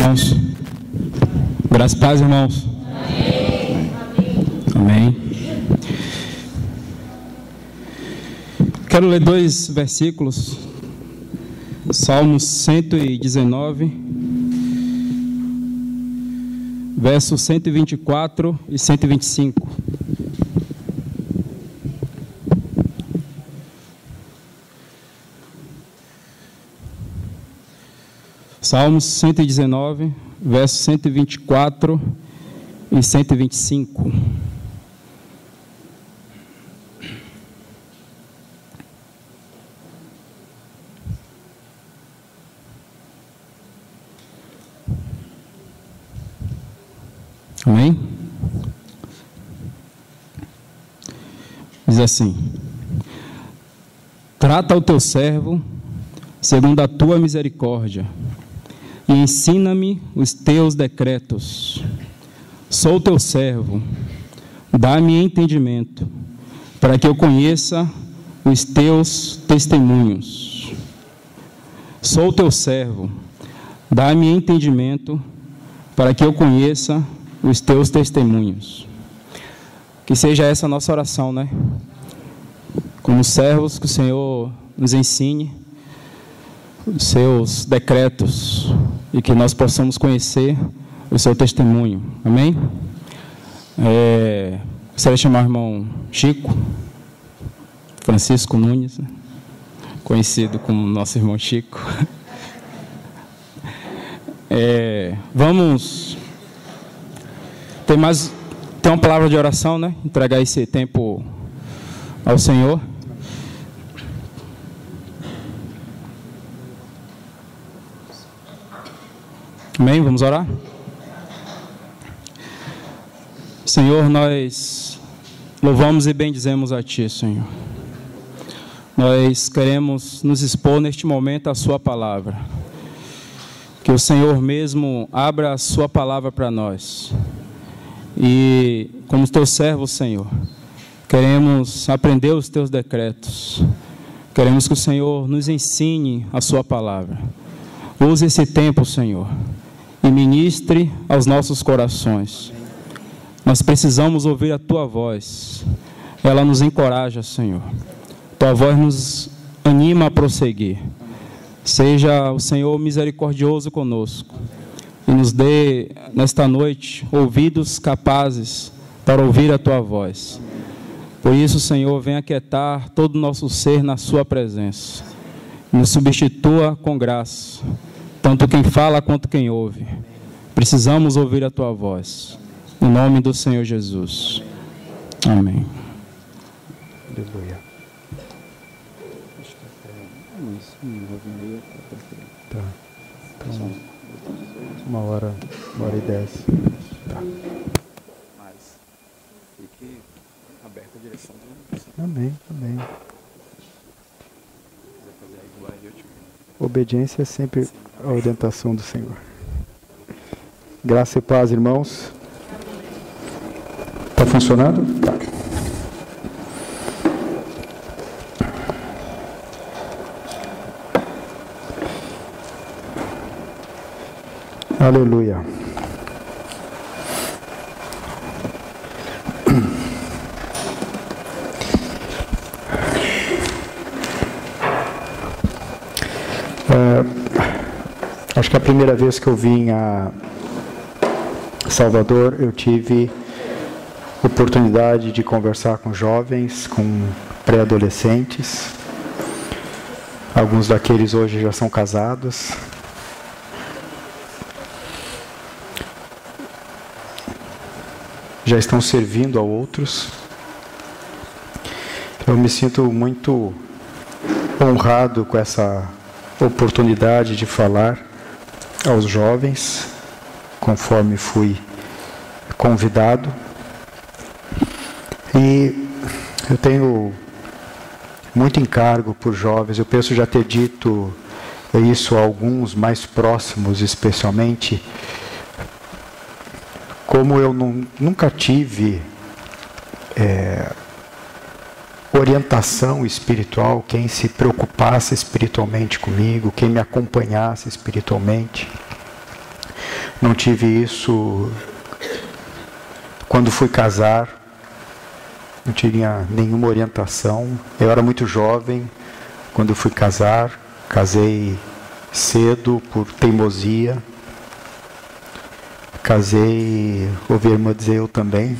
Irmãos, graças e paz, irmãos. Amém. Quero ler 2 versículos. Salmos 119, versos 124 e 125. Salmos 119, versos 124 e 125. Amém? Diz assim: trata o teu servo segundo a tua misericórdia e ensina-me os teus decretos. Sou teu servo, dá-me entendimento, para que eu conheça os teus testemunhos. Sou teu servo, dá-me entendimento, para que eu conheça os teus testemunhos. Que seja essa a nossa oração, né? Como servos, que o Senhor nos ensine os seus decretos e que nós possamos conhecer o seu testemunho. Amém? Gostaria de chamar o irmão Chico, Francisco Nunes, conhecido como nosso irmão Chico. Vamos ter uma palavra de oração, né? Entregar esse tempo ao Senhor. Amém? Vamos orar? Senhor, nós louvamos e bendizemos a Ti, Senhor. Nós queremos nos expor neste momento à Sua palavra. Que o Senhor mesmo abra a Sua palavra para nós. E, como Teu servo, Senhor, queremos aprender os Teus decretos. Queremos que o Senhor nos ensine a Sua palavra. Use esse tempo, Senhor, e ministre aos nossos corações. Nós precisamos ouvir a Tua voz. Ela nos encoraja, Senhor. Tua voz nos anima a prosseguir. Seja o Senhor misericordioso conosco e nos dê, nesta noite, ouvidos capazes para ouvir a Tua voz. Por isso, Senhor, venha aquietar todo o nosso ser na Sua presença. Nos substitua com graça, tanto quem fala quanto quem ouve. Precisamos ouvir a Tua voz. Em nome do Senhor Jesus. Amém. Aleluia. Tá. Então, 1h10. Tá. Mas fique aberta a direção do Senhor. Amém, amém. Obediência é sempre a orientação do Senhor. Graça e paz, irmãos. Está funcionando? Tá. Aleluia. Acho que a primeira vez que eu vim a Salvador, eu tive oportunidade de conversar com jovens, com pré-adolescentes. Alguns daqueles hoje já são casados. Já estão servindo a outros. Eu me sinto muito honrado com essa oportunidade de falar aos jovens, conforme fui convidado. E eu tenho muito encargo por jovens. Eu penso já ter dito isso a alguns mais próximos, especialmente. Como eu nunca tive orientação espiritual, quem se preocupasse espiritualmente comigo, quem me acompanhasse espiritualmente, Não tive isso quando fui casar. Não tinha nenhuma orientação. Eu era muito jovem quando fui casar. Casei cedo por teimosia. Casei, ouvi a irmã dizer eu também.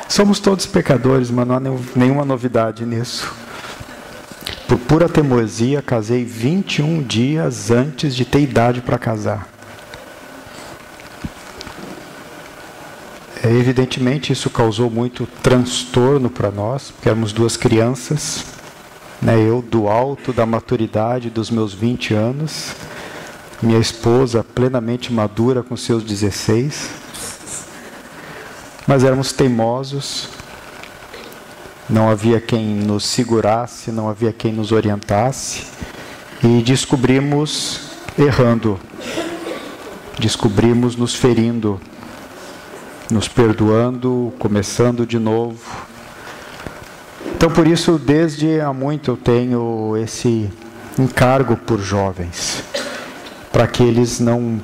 Somos todos pecadores, mas não há nenhuma novidade nisso. Por pura teimosia, casei 21 dias antes de ter idade para casar. Evidentemente, isso causou muito transtorno para nós, porque éramos duas crianças, né? Eu do alto da maturidade dos meus 20 anos, minha esposa plenamente madura com seus 16, mas éramos teimosos, não havia quem nos segurasse, não havia quem nos orientasse, e descobrimos errando, descobrimos nos ferindo, nos perdoando, começando de novo. Então, por isso, desde há muito eu tenho esse encargo por jovens, para que eles não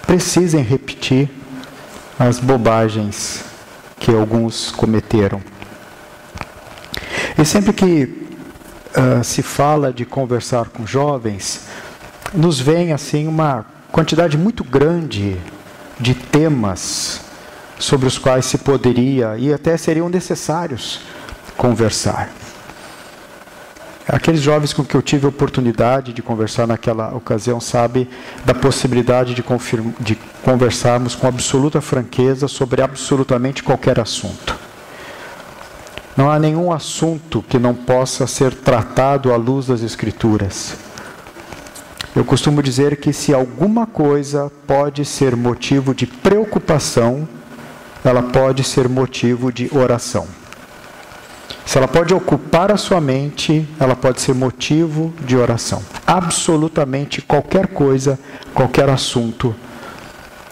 precisem repetir as bobagens que alguns cometeram. E sempre que se fala de conversar com jovens, nos vem assim uma quantidade muito grande de temas sobre os quais se poderia e até seriam necessários conversar. Aqueles jovens com que eu tive a oportunidade de conversar naquela ocasião sabem da possibilidade de conversarmos com absoluta franqueza sobre absolutamente qualquer assunto. Não há nenhum assunto que não possa ser tratado à luz das Escrituras. Eu costumo dizer que se alguma coisa pode ser motivo de preocupação, ela pode ser motivo de oração. Se ela pode ocupar a sua mente, ela pode ser motivo de oração. Absolutamente qualquer coisa, qualquer assunto,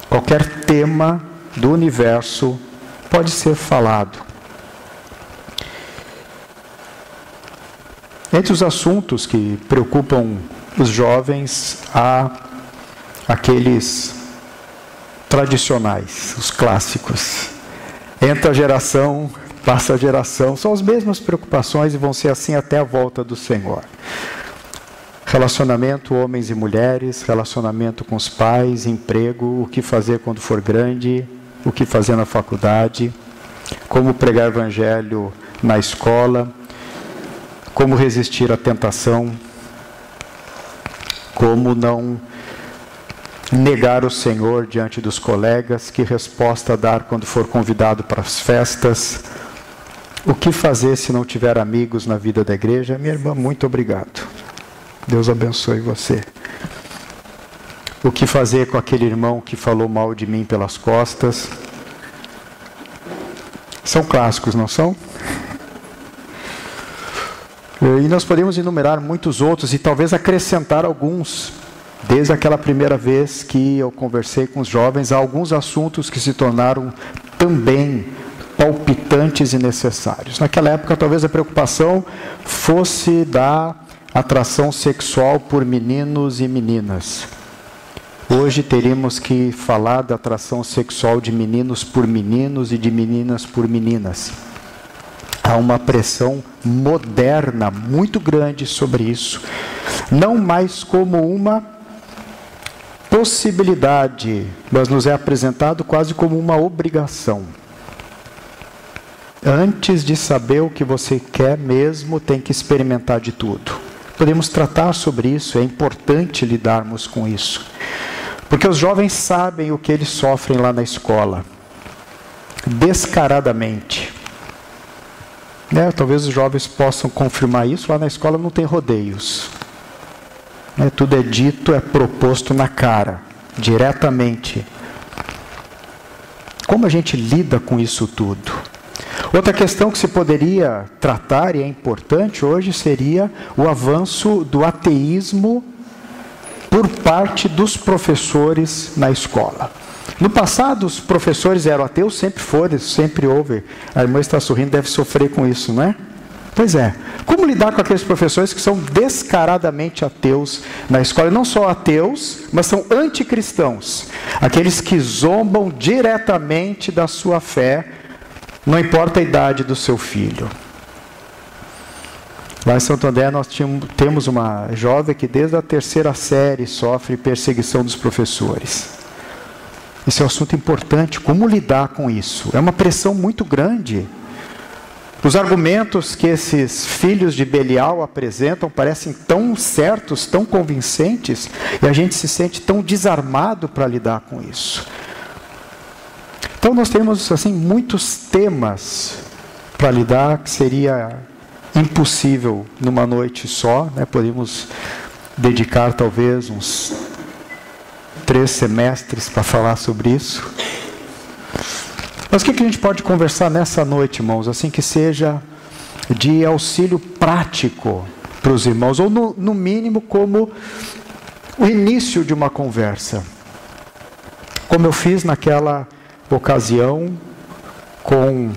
qualquer tema do universo pode ser falado. Entre os assuntos que preocupam os jovens, há aqueles tradicionais, os clássicos. Entra a geração, passa a geração, são as mesmas preocupações e vão ser assim até a volta do Senhor. Relacionamento, homens e mulheres, relacionamento com os pais, emprego, o que fazer quando for grande, o que fazer na faculdade, como pregar evangelho na escola, como resistir à tentação, como não negar o Senhor diante dos colegas, que resposta dar quando for convidado para as festas, o que fazer se não tiver amigos na vida da igreja. Minha irmã, muito obrigado. Deus abençoe você. O que fazer com aquele irmão que falou mal de mim pelas costas. São clássicos, não são? E nós podemos enumerar muitos outros e talvez acrescentar alguns. Desde aquela primeira vez que eu conversei com os jovens, há alguns assuntos que se tornaram também palpitantes e necessários. Naquela época, talvez a preocupação fosse da atração sexual por meninos e meninas. Hoje teríamos que falar da atração sexual de meninos por meninos e de meninas por meninas. Há uma pressão moderna muito grande sobre isso. Não mais como uma possibilidade, mas nos é apresentado quase como uma obrigação. Antes de saber o que você quer mesmo, tem que experimentar de tudo. Podemos tratar sobre isso, é importante lidarmos com isso. Porque os jovens sabem o que eles sofrem lá na escola. Descaradamente. Talvez os jovens possam confirmar isso. Lá na escola não tem rodeios. Tudo é dito, é proposto na cara, diretamente. Como a gente lida com isso tudo? Outra questão que se poderia tratar, e é importante hoje, seria o avanço do ateísmo por parte dos professores na escola. No passado, os professores eram ateus, sempre foram, sempre houve. A irmã está sorrindo, deve sofrer com isso, não é? Pois é. Como lidar com aqueles professores que são descaradamente ateus na escola? Não só ateus, mas são anticristãos. Aqueles que zombam diretamente da sua fé, não importa a idade do seu filho. Lá em Santo André nós temos uma jovem que desde a 3ª série sofre perseguição dos professores. Esse é um assunto importante. Como lidar com isso? É uma pressão muito grande. Os argumentos que esses filhos de Belial apresentam parecem tão certos, tão convincentes, e a gente se sente tão desarmado para lidar com isso. Então nós temos assim muitos temas para lidar que seria impossível numa noite só, né? Podemos dedicar talvez uns 3 semestres para falar sobre isso. Mas o que a gente pode conversar nessa noite, irmãos, assim que seja de auxílio prático para os irmãos, ou no mínimo como o início de uma conversa, como eu fiz naquela ocasião, com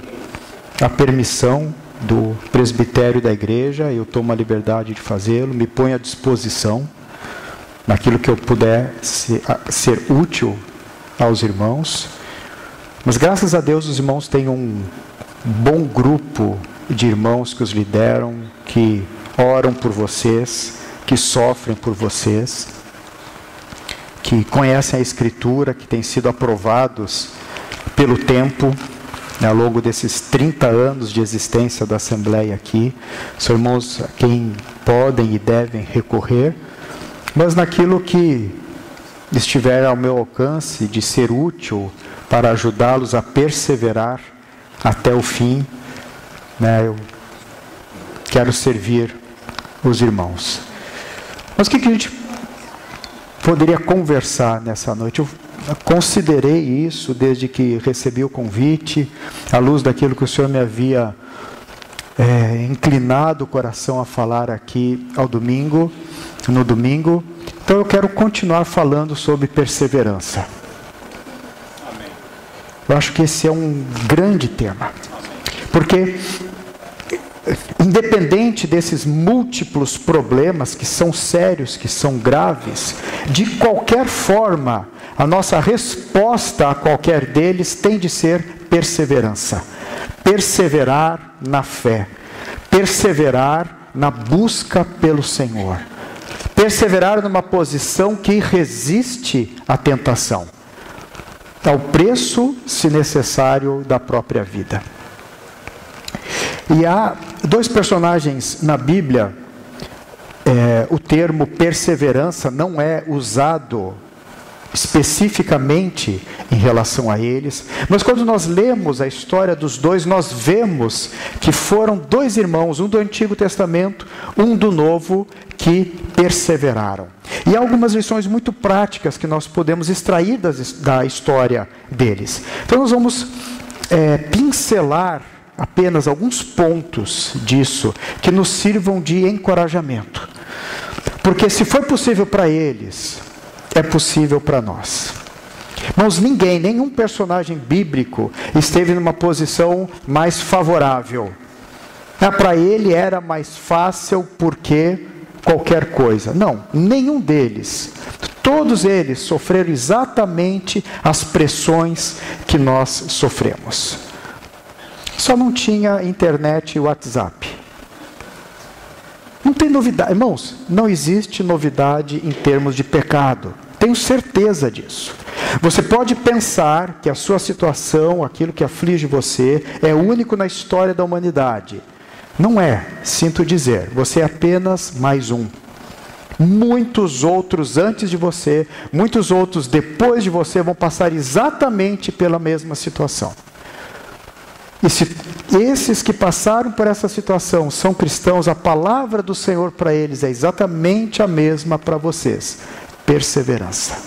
a permissão do presbitério da igreja, eu tomo a liberdade de fazê-lo, me ponho à disposição naquilo que eu puder ser útil aos irmãos. Mas graças a Deus os irmãos têm um bom grupo de irmãos que os lideram, que oram por vocês, que sofrem por vocês, que conhecem a Escritura, que têm sido aprovados pelo tempo, ao longo desses 30 anos de existência da Assembleia aqui. São irmãos a quem podem e devem recorrer, mas naquilo que estiver ao meu alcance de ser útil para ajudá-los a perseverar até o fim, né, eu quero servir os irmãos. Mas o que a gente poderia conversar nessa noite? Eu considerei isso desde que recebi o convite, à luz daquilo que o Senhor me havia inclinado o coração a falar aqui no domingo. Então eu quero continuar falando sobre perseverança. Eu acho que esse é um grande tema, porque independente desses múltiplos problemas que são sérios, que são graves, de qualquer forma, a nossa resposta a qualquer deles tem de ser perseverança. Perseverar na fé, perseverar na busca pelo Senhor, perseverar numa posição que resiste à tentação, ao preço, se necessário, da própria vida. E há 2 personagens na Bíblia, o termo perseverança não é usado especificamente em relação a eles, mas quando nós lemos a história dos 2, nós vemos que foram 2 irmãos, um do Antigo Testamento, um do Novo, que perseveraram. E há algumas lições muito práticas que nós podemos extrair da história deles. Então nós vamos pincelar apenas alguns pontos disso que nos sirvam de encorajamento. Porque se foi possível para eles, é possível para nós. Irmãos, nenhum personagem bíblico esteve numa posição mais favorável. Para ele era mais fácil porque qualquer coisa. Não, nenhum deles. Todos eles sofreram exatamente as pressões que nós sofremos. Só não tinha internet e WhatsApp. Não tem novidade. Irmãos, não existe novidade em termos de pecado. Tenho certeza disso. Você pode pensar que a sua situação, aquilo que aflige você, é único na história da humanidade. Não é, sinto dizer. Você é apenas mais um. Muitos outros antes de você, muitos outros depois de você vão passar exatamente pela mesma situação. E se esses que passaram por essa situação são cristãos, a palavra do Senhor para eles é exatamente a mesma para vocês. Perseverança.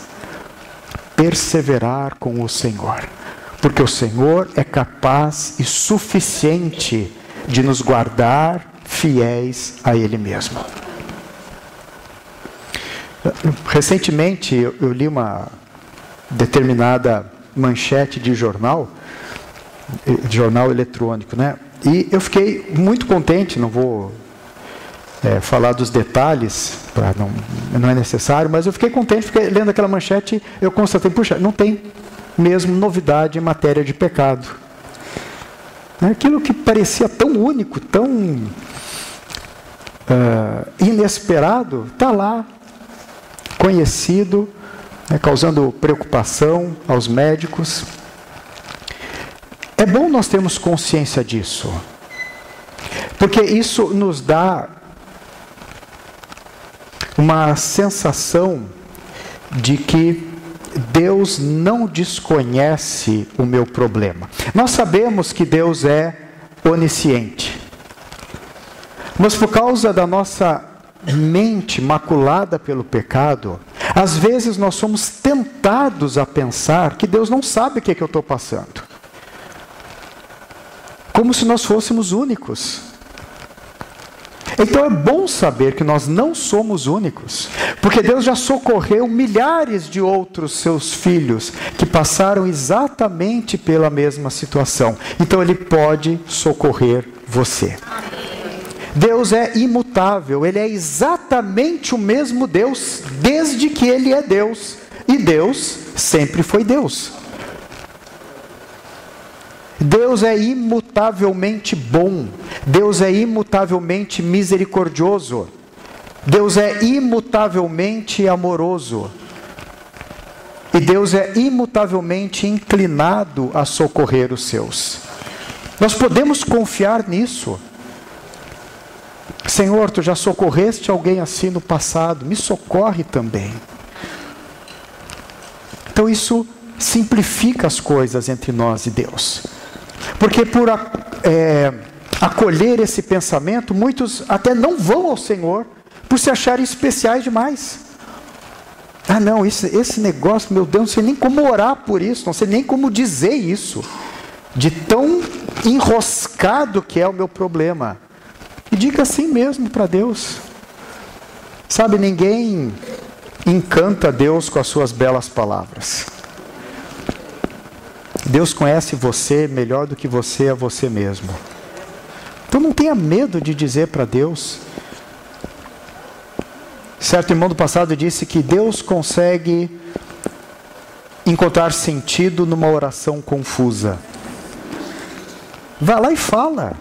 Perseverar com o Senhor. Porque o Senhor é capaz e suficiente de nos guardar fiéis a Ele mesmo. Recentemente eu li uma determinada manchete de jornal eletrônico, né? E eu fiquei muito contente, não vou falar dos detalhes, não é necessário, mas eu fiquei contente, porque lendo aquela manchete, eu constatei, puxa, não tem mesmo novidade em matéria de pecado. Aquilo que parecia tão único, tão inesperado, está lá, conhecido, causando preocupação aos médicos. É bom nós termos consciência disso, porque isso nos dá uma sensação de que Deus não desconhece o meu problema. Nós sabemos que Deus é onisciente, mas por causa da nossa mente maculada pelo pecado, às vezes nós somos tentados a pensar que Deus não sabe o que eu estou passando, como se nós fôssemos únicos. Então é bom saber que nós não somos únicos, porque Deus já socorreu milhares de outros seus filhos que passaram exatamente pela mesma situação. Então Ele pode socorrer você. Deus é imutável, Ele é exatamente o mesmo Deus desde que Ele é Deus, e Deus sempre foi Deus. Deus é imutavelmente bom, Deus é imutavelmente misericordioso, Deus é imutavelmente amoroso, e Deus é imutavelmente inclinado a socorrer os seus. Nós podemos confiar nisso. Senhor, Tu já socorreste alguém assim no passado, me socorre também. Então isso simplifica as coisas entre nós e Deus. Porque por acolher esse pensamento, muitos até não vão ao Senhor por se acharem especiais demais. Ah não, esse negócio, meu Deus, não sei nem como orar por isso, não sei nem como dizer isso, de tão enroscado que é o meu problema. E diga assim mesmo para Deus. Sabe, ninguém encanta Deus com as suas belas palavras. Deus conhece você melhor do que você a você mesmo. Então não tenha medo de dizer para Deus. Certo irmão do passado disse que Deus consegue encontrar sentido numa oração confusa. Vai lá e fala.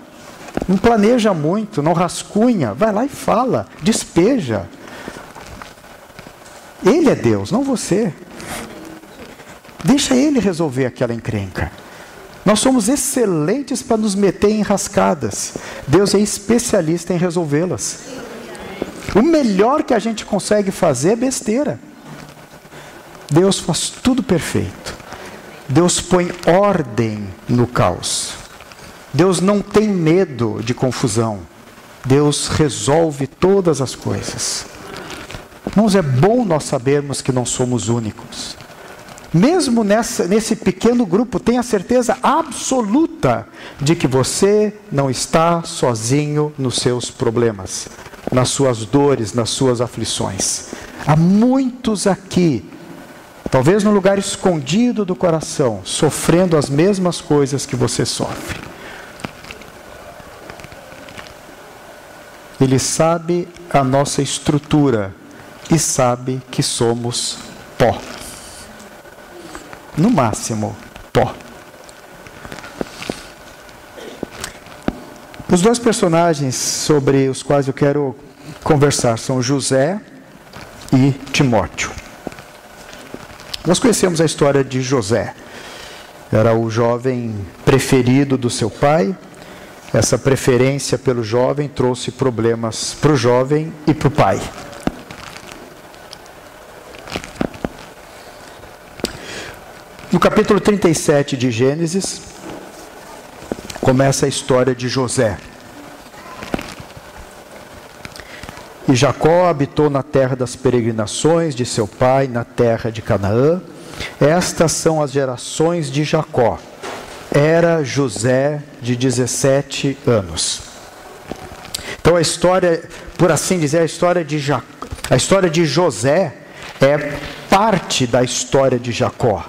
Não planeja muito, não rascunha. Vai lá e fala, despeja. Ele é Deus, não você. Deixa Ele resolver aquela encrenca. Nós somos excelentes para nos meter em enrascadas. Deus é especialista em resolvê-las. O melhor que a gente consegue fazer é besteira. Deus faz tudo perfeito. Deus põe ordem no caos. Deus não tem medo de confusão. Deus resolve todas as coisas. Irmãos, é bom nós sabermos que não somos únicos. Mesmo nesse pequeno grupo, tenha certeza absoluta de que você não está sozinho nos seus problemas, nas suas dores, nas suas aflições. Há muitos aqui, talvez no lugar escondido do coração, sofrendo as mesmas coisas que você sofre. Ele sabe a nossa estrutura e sabe que somos pó. No máximo, pó. Os dois personagens sobre os quais eu quero conversar são José e Timóteo. Nós conhecemos a história de José. Era o jovem preferido do seu pai. Essa preferência pelo jovem trouxe problemas para o jovem e para o pai. No capítulo 37 de Gênesis, começa a história de José. E Jacó habitou na terra das peregrinações de seu pai, na terra de Canaã. Estas são as gerações de Jacó. Era José de 17 anos. Então a história, por assim dizer, a história de José é parte da história de Jacó.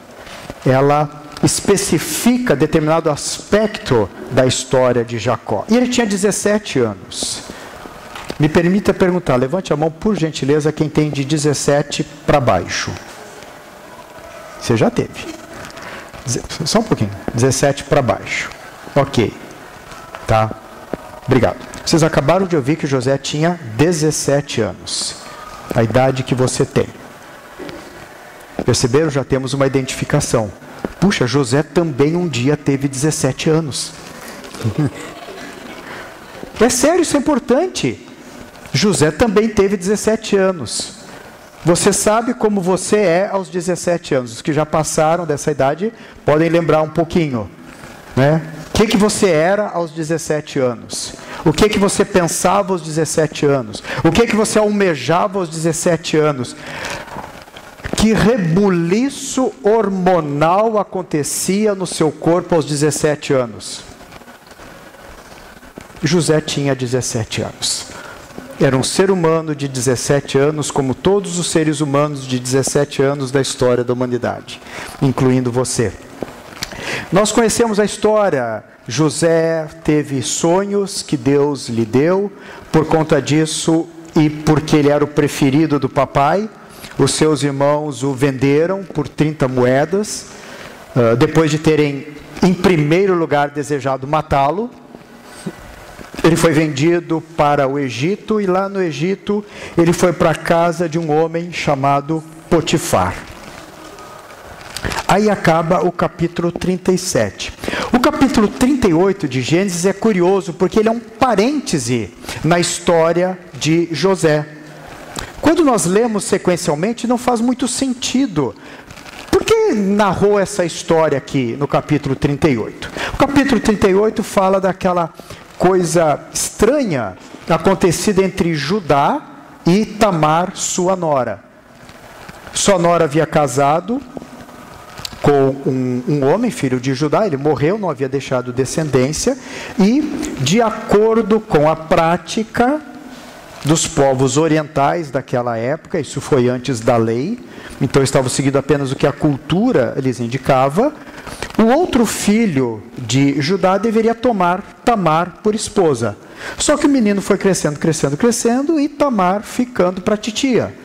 Ela especifica determinado aspecto da história de Jacó. E ele tinha 17 anos. Me permita perguntar, levante a mão por gentileza quem tem de 17 para baixo. Você já teve. Só um pouquinho. 17 para baixo. Ok. Tá. Obrigado. Vocês acabaram de ouvir que José tinha 17 anos. A idade que você tem. Perceberam? Já temos uma identificação. Puxa, José também um dia teve 17 anos. É sério, isso é importante. José também teve 17 anos. Você sabe como você é aos 17 anos. Os que já passaram dessa idade podem lembrar um pouquinho, né? O que você era aos 17 anos? O que você pensava aos 17 anos? O que você almejava aos 17 anos? Que rebuliço hormonal acontecia no seu corpo aos 17 anos? José tinha 17 anos. Era um ser humano de 17 anos, como todos os seres humanos de 17 anos da história da humanidade, incluindo você. Nós conhecemos a história. José teve sonhos que Deus lhe deu. Por conta disso, e porque ele era o preferido do papai, os seus irmãos o venderam por 30 moedas, depois de terem, em primeiro lugar, desejado matá-lo. Ele foi vendido para o Egito, e lá no Egito ele foi para a casa de um homem chamado Potifar. Aí acaba o capítulo 37. O capítulo 38 de Gênesis é curioso, porque ele é um parêntese na história de José. Quando nós lemos sequencialmente, não faz muito sentido. Por que narrou essa história aqui no capítulo 38? O capítulo 38 fala daquela coisa estranha acontecida entre Judá e Tamar, sua nora. Sua nora havia casado com um homem, filho de Judá. Ele morreu, não havia deixado descendência, e de acordo com a prática dos povos orientais daquela época, isso foi antes da lei, então estavam seguindo apenas o que a cultura lhes indicava, o outro filho de Judá deveria tomar Tamar por esposa. Só que o menino foi crescendo, crescendo, crescendo, e Tamar ficando para a titia.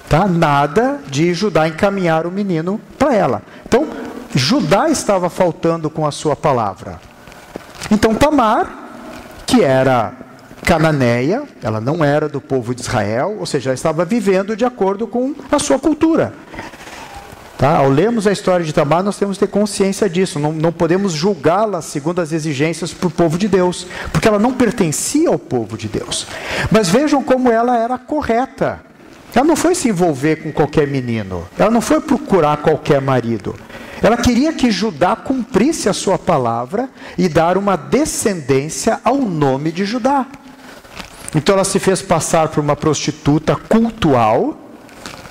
Tá? Nada de Judá encaminhar o menino para ela. Então, Judá estava faltando com a sua palavra. Então Tamar, que era cananeia, ela não era do povo de Israel, ou seja, ela estava vivendo de acordo com a sua cultura. Tá? Ao lermos a história de Tamar, nós temos que ter consciência disso. Não podemos julgá-la segundo as exigências para o povo de Deus, porque ela não pertencia ao povo de Deus. Mas vejam como ela era correta. Ela não foi se envolver com qualquer menino. Ela não foi procurar qualquer marido. Ela queria que Judá cumprisse a sua palavra e dar uma descendência ao nome de Judá. Então ela se fez passar por uma prostituta cultual,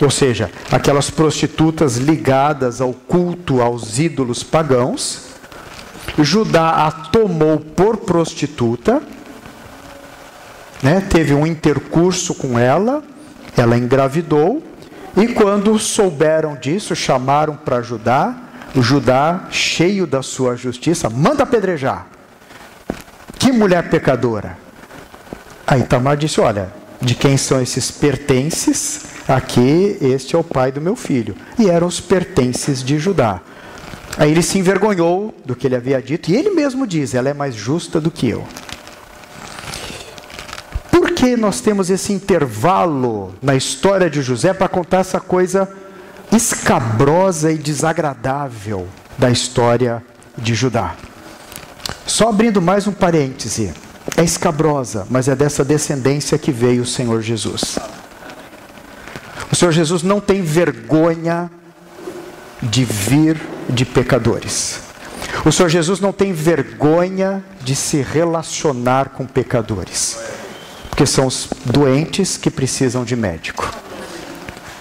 ou seja, aquelas prostitutas ligadas ao culto aos ídolos pagãos. Judá a tomou por prostituta, né? Teve um intercurso com ela, ela engravidou, e quando souberam disso, chamaram para Judá. O Judá, cheio da sua justiça, manda apedrejar. Que mulher pecadora! Aí Tamar disse: olha, de quem são esses pertences? Aqui, este é o pai do meu filho. E eram os pertences de Judá. Aí ele se envergonhou do que ele havia dito, e ele mesmo diz: ela é mais justa do que eu. Por que nós temos esse intervalo na história de José para contar essa coisa escabrosa e desagradável da história de Judá? Só abrindo mais um parêntese. É escabrosa, mas é dessa descendência que veio o Senhor Jesus. O Senhor Jesus não tem vergonha de vir de pecadores. O Senhor Jesus não tem vergonha de se relacionar com pecadores. Porque são os doentes que precisam de médico.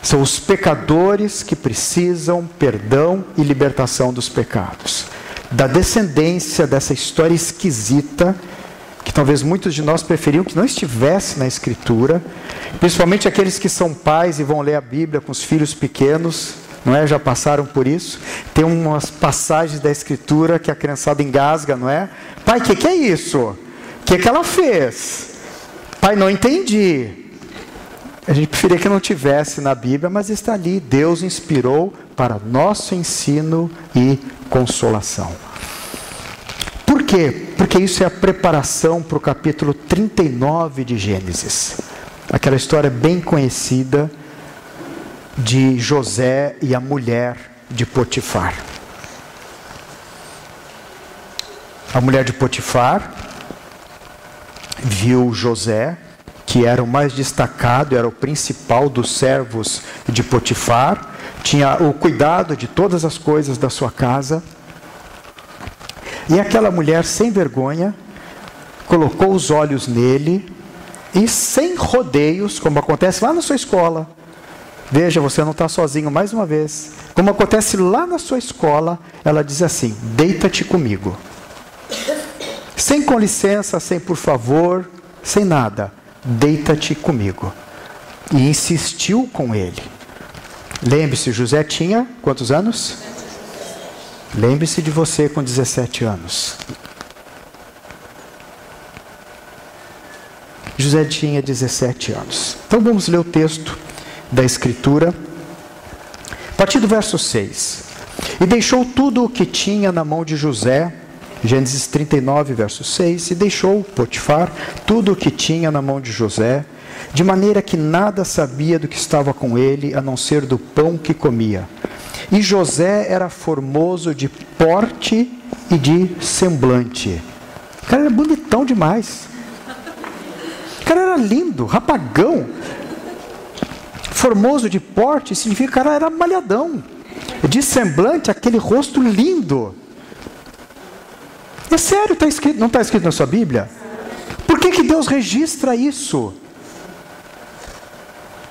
São os pecadores que precisam perdão e libertação dos pecados. Da descendência dessa história esquisita, que talvez muitos de nós preferiam que não estivesse na Escritura, principalmente aqueles que são pais e vão ler a Bíblia com os filhos pequenos, não é? Já passaram por isso? Tem umas passagens da Escritura que a criançada engasga, não é? Pai, o que é isso? O que ela fez? Pai, não entendi. A gente preferia que não tivesse na Bíblia, mas está ali. Deus inspirou para nosso ensino e consolação. Por quê? Porque isso é a preparação para o capítulo 39 de Gênesis. Aquela história bem conhecida de José e a mulher de Potifar. A mulher de Potifar viu José, que era o mais destacado, era o principal dos servos de Potifar, tinha o cuidado de todas as coisas da sua casa. E aquela mulher sem vergonha colocou os olhos nele e sem rodeios, como acontece lá na sua escola. Veja, você não está sozinho mais uma vez. Como acontece lá na sua escola, ela diz assim: deita-te comigo. Sem com licença, sem por favor, sem nada. Deita-te comigo. E insistiu com ele. Lembre-se, José tinha quantos anos? Lembre-se de você com 17 anos. José tinha 17 anos. Então vamos ler o texto da Escritura. A partir do verso 6. E deixou tudo o que tinha na mão de José. Gênesis 39, verso 6. E deixou Potifar tudo o que tinha na mão de José, de maneira que nada sabia do que estava com ele, a não ser do pão que comia. E José era formoso de porte e de semblante. O cara era bonitão demais. O cara era lindo, rapagão. Formoso de porte significa que o cara era malhadão. De semblante, aquele rosto lindo. É sério, tá escrito, não está escrito na sua Bíblia? Por que Deus registra isso?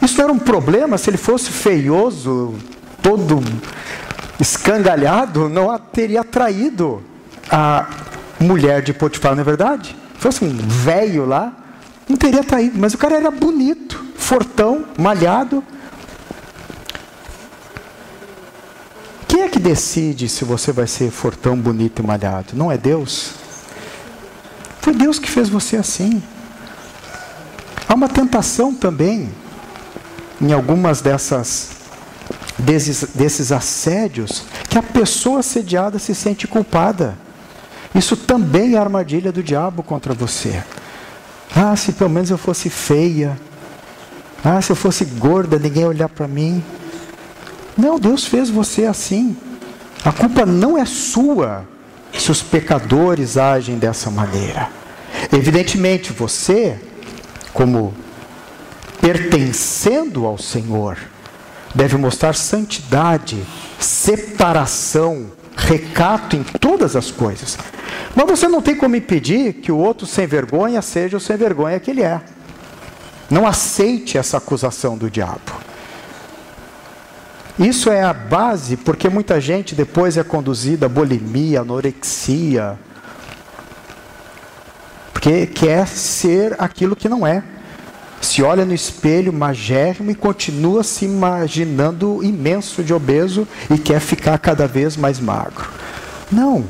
Isso não era um problema se ele fosse feioso, todo escangalhado, não a teria atraído a mulher de Potifar, não é verdade? Se fosse um velho lá, não teria atraído, mas o cara era bonito, fortão, malhado. Quem é que decide se você vai ser fortão, bonito e malhado? Não é Deus? Foi Deus que fez você assim. Há uma tentação também, em algumas desses assédios, que a pessoa assediada se sente culpada. Isso também é a armadilha do diabo contra você. Ah, se pelo menos eu fosse feia. Ah, se eu fosse gorda, ninguém ia olhar para mim. Não, Deus fez você assim. A culpa não é sua se os pecadores agem dessa maneira. Evidentemente, você, como pertencendo ao Senhor, deve mostrar santidade, separação, recato em todas as coisas. Mas você não tem como impedir que o outro sem vergonha seja o sem vergonha que ele é. Não aceite essa acusação do diabo. Isso é a base, porque muita gente depois é conduzida a bulimia, anorexia, porque quer ser aquilo que não é. Se olha no espelho magérrimo e continua se imaginando imenso de obeso e quer ficar cada vez mais magro. Não.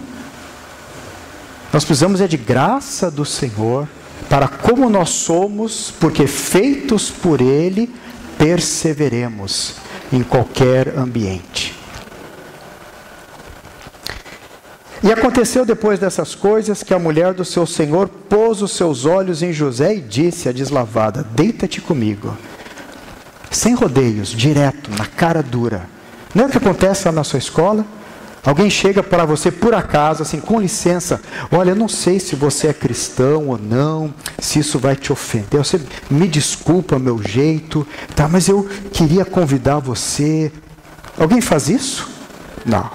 Nós precisamos de graça do Senhor para como nós somos, porque feitos por Ele, perseveremos em qualquer ambiente. E aconteceu depois dessas coisas que a mulher do seu senhor pôs os seus olhos em José e disse à deslavada: deita-te comigo. Sem rodeios, direto, na cara dura. Não é o que acontece lá na sua escola? Alguém chega para você por acaso, assim, com licença: olha, eu não sei se você é cristão ou não, se isso vai te ofender. Você me desculpa meu jeito, tá? Mas eu queria convidar você. Alguém faz isso? Não.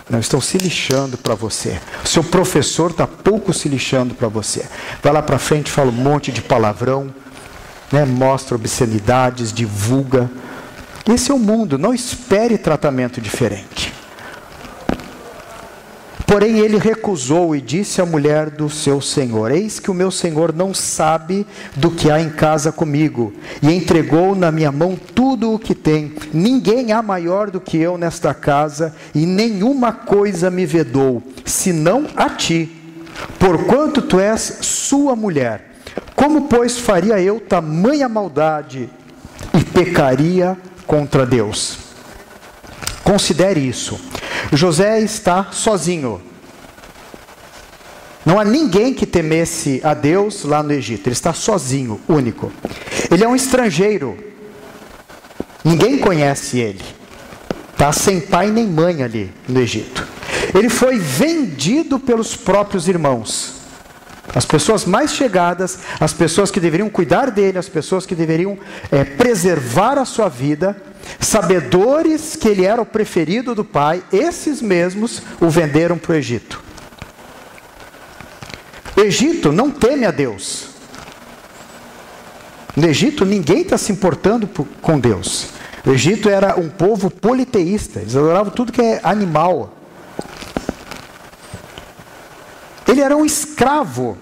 Não, estão se lixando para você. O seu professor está pouco se lixando para você. Vai lá para frente, fala um monte de palavrão, né? Mostra obscenidades, divulga. Esse é o mundo, não espere tratamento diferente. Porém ele recusou e disse à mulher do seu senhor: eis que o meu senhor não sabe do que há em casa comigo, e entregou na minha mão tudo tudo o que tem. Ninguém há maior do que eu nesta casa, e nenhuma coisa me vedou, senão a ti, porquanto tu és sua mulher. Como, pois, faria eu tamanha maldade e pecaria contra Deus? Considere isso. José está sozinho. Não há ninguém que temesse a Deus lá no Egito. Ele está sozinho, único. Ele é um estrangeiro. Ninguém conhece ele. Está sem pai nem mãe ali no Egito. Ele foi vendido pelos próprios irmãos. As pessoas mais chegadas, as pessoas que deveriam cuidar dele, as pessoas que deveriam preservar a sua vida, sabedores que ele era o preferido do pai, esses mesmos o venderam para o Egito. O Egito não teme a Deus. No Egito ninguém está se importando com Deus. O Egito era um povo politeísta, eles adoravam tudo que é animal. Ele era um escravo.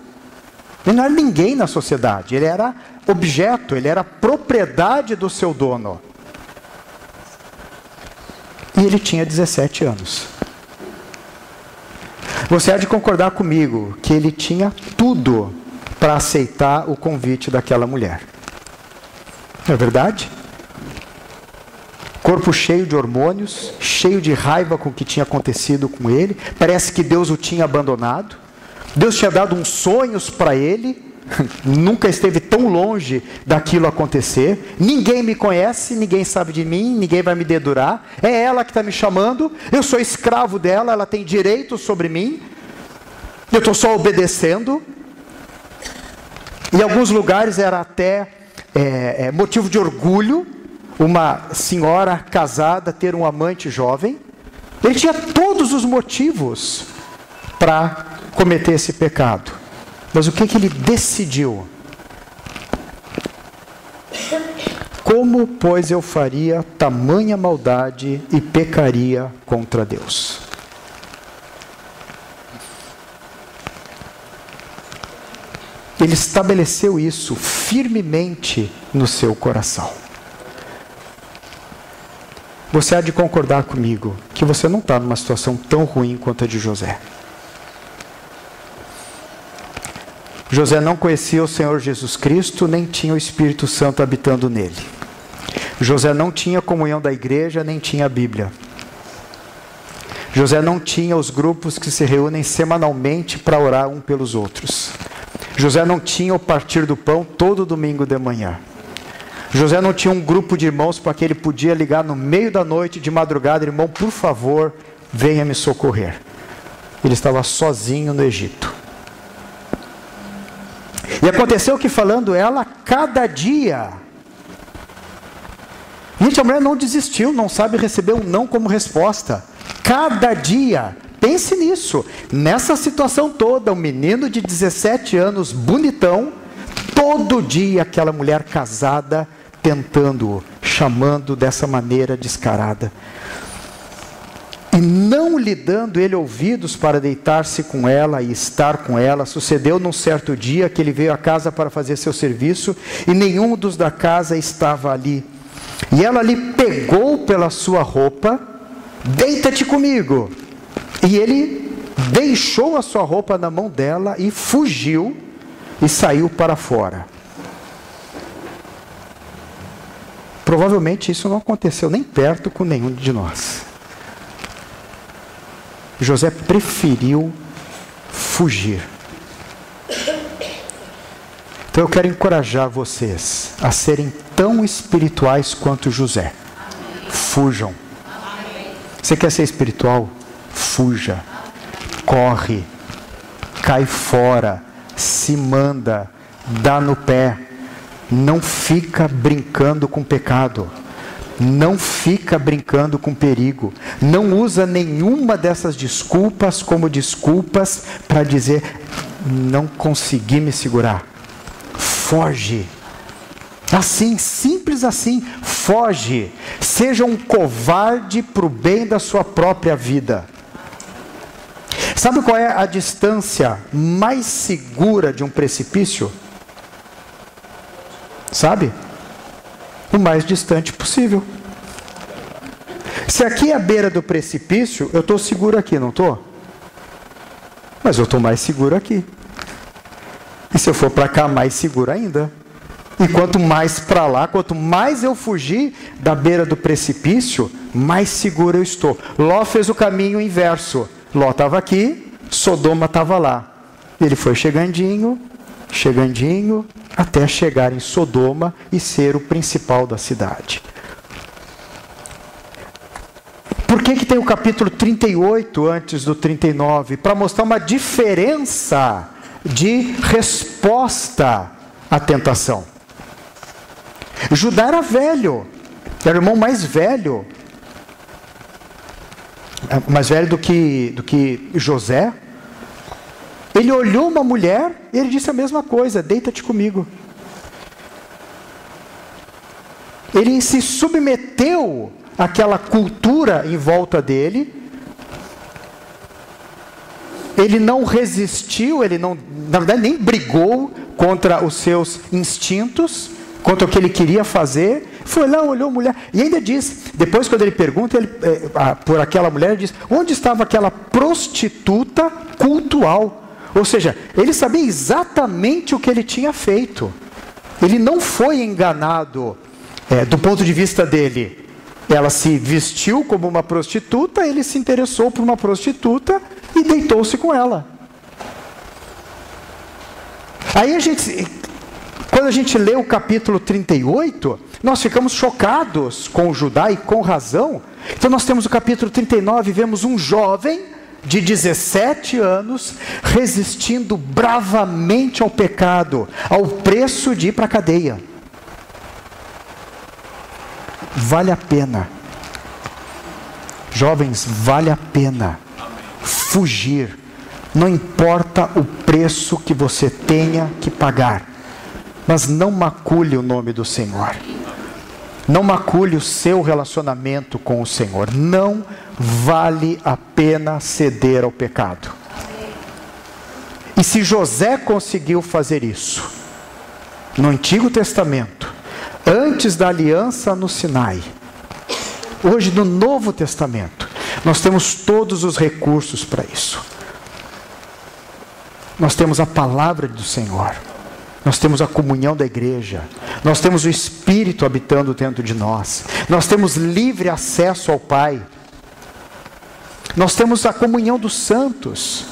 Ele não era ninguém na sociedade. Ele era objeto, ele era propriedade do seu dono. E ele tinha 17 anos. Você há de concordar comigo que ele tinha tudo para aceitar o convite daquela mulher. Não é verdade? Corpo cheio de hormônios, cheio de raiva com o que tinha acontecido com ele. Parece que Deus o tinha abandonado. Deus tinha dado uns sonhos para ele. Nunca esteve tão longe daquilo acontecer. Ninguém me conhece, ninguém sabe de mim, ninguém vai me dedurar. É ela que está me chamando, eu sou escravo dela, ela tem direito sobre mim. Eu estou só obedecendo. Em alguns lugares era até motivo de orgulho uma senhora casada ter um amante jovem. Ele tinha todos os motivos para cometer esse pecado. Mas o que ele decidiu? Como, pois, eu faria tamanha maldade e pecaria contra Deus? Ele estabeleceu isso firmemente no seu coração. Você há de concordar comigo que você não está numa situação tão ruim quanto a de José. José não conhecia o Senhor Jesus Cristo, nem tinha o Espírito Santo habitando nele. José não tinha comunhão da igreja, nem tinha a Bíblia. José não tinha os grupos que se reúnem semanalmente para orar um pelos outros. José não tinha o partir do pão todo domingo de manhã. José não tinha um grupo de irmãos para que ele podia ligar no meio da noite, de madrugada: irmão, por favor, venha me socorrer. Ele estava sozinho no Egito. E aconteceu que, falando ela, cada dia... Gente, a mulher não desistiu, não sabe receber um não como resposta. Cada dia, pense nisso, nessa situação toda, um menino de 17 anos, bonitão, todo dia aquela mulher casada, tentando-o, chamando dessa maneira descarada. E não lhe dando ele ouvidos para deitar-se com ela e estar com ela. Sucedeu num certo dia que ele veio à casa para fazer seu serviço, e nenhum dos da casa estava ali. E ela lhe pegou pela sua roupa: deita-te comigo. E ele deixou a sua roupa na mão dela e fugiu e saiu para fora. Provavelmente isso não aconteceu nem perto com nenhum de nós. José preferiu fugir. Então eu quero encorajar vocês a serem tão espirituais quanto José. Fujam. Você quer ser espiritual? Fuja. Corre. Cai fora. Se manda. Dá no pé. Não fica brincando com pecado. Não fica brincando com perigo. Não usa nenhuma dessas desculpas como desculpas para dizer: não consegui me segurar. Foge. Assim, simples assim. Foge. Seja um covarde para o bem da sua própria vida. Sabe qual é a distância mais segura de um precipício? Sabe? o mais distante possível. Se aqui é a beira do precipício, eu estou seguro aqui, não estou? Mas eu estou mais seguro aqui. E se eu for para cá, mais seguro ainda. E quanto mais para lá, quanto mais eu fugir da beira do precipício, mais seguro eu estou. Ló fez o caminho inverso. Ló estava aqui, Sodoma estava lá. Ele foi chegandinho, até chegar em Sodoma e ser o principal da cidade. Por que tem o capítulo 38 antes do 39? Para mostrar uma diferença de resposta à tentação. Judá era velho, era o irmão mais velho do que José. Ele olhou uma mulher e ele disse a mesma coisa: deita-te comigo. Ele se submeteu àquela cultura em volta dele. Ele não resistiu, ele não, na verdade, nem brigou contra os seus instintos, contra o que ele queria fazer. Foi lá, olhou a mulher, e ainda diz, depois quando ele pergunta por aquela mulher, ele diz: onde estava aquela prostituta cultual? Ou seja, ele sabia exatamente o que ele tinha feito. Ele não foi enganado do ponto de vista dele. Ela se vestiu como uma prostituta, ele se interessou por uma prostituta e deitou-se com ela. Aí quando a gente lê o capítulo 38, nós ficamos chocados com Judá, e com razão. Então nós temos o capítulo 39, vemos um jovem de 17 anos resistindo bravamente ao pecado, ao preço de ir para a cadeia. Vale a pena. Jovens, vale a pena fugir. Não importa o preço que você tenha que pagar. Mas não macule o nome do Senhor. Não macule o seu relacionamento com o Senhor. Não vale a pena ceder ao pecado. E se José conseguiu fazer isso no Antigo Testamento, antes da aliança no Sinai, hoje no Novo Testamento, nós temos todos os recursos para isso. Nós temos a palavra do Senhor. Nós temos a comunhão da igreja. Nós temos o Espírito habitando dentro de nós. Nós temos livre acesso ao Pai. Nós temos a comunhão dos santos.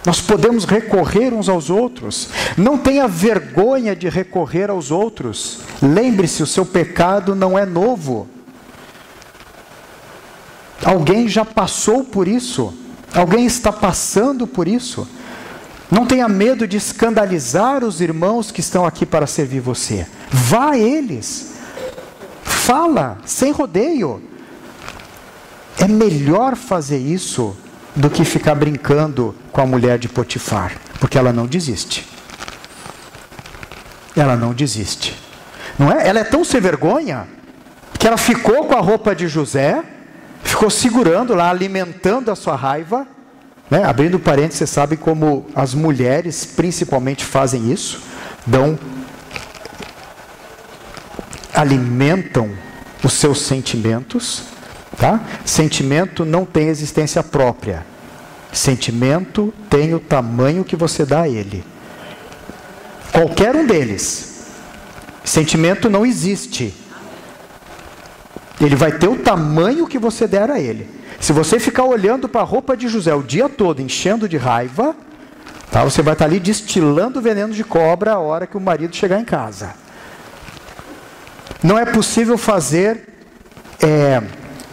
Nós podemos recorrer uns aos outros. Não tenha vergonha de recorrer aos outros. Lembre-se, o seu pecado não é novo. Alguém já passou por isso. Alguém está passando por isso. Não tenha medo de escandalizar os irmãos que estão aqui para servir você. Vá a eles. Fala, sem rodeio. É melhor fazer isso do que ficar brincando com a mulher de Potifar, porque ela não desiste. Ela não desiste. Não é? Ela é tão sem vergonha que ela ficou com a roupa de José, ficou segurando lá, alimentando a sua raiva. Abrindo parênteses, você sabe como as mulheres principalmente fazem isso? Alimentam os seus sentimentos, tá? Sentimento não tem existência própria. Sentimento tem o tamanho que você dá a ele. Qualquer um deles. Sentimento não existe. Ele vai ter o tamanho que você der a ele. Se você ficar olhando para a roupa de José o dia todo, enchendo de raiva, tá? Você vai estar ali destilando veneno de cobra a hora que o marido chegar em casa. Não é possível fazer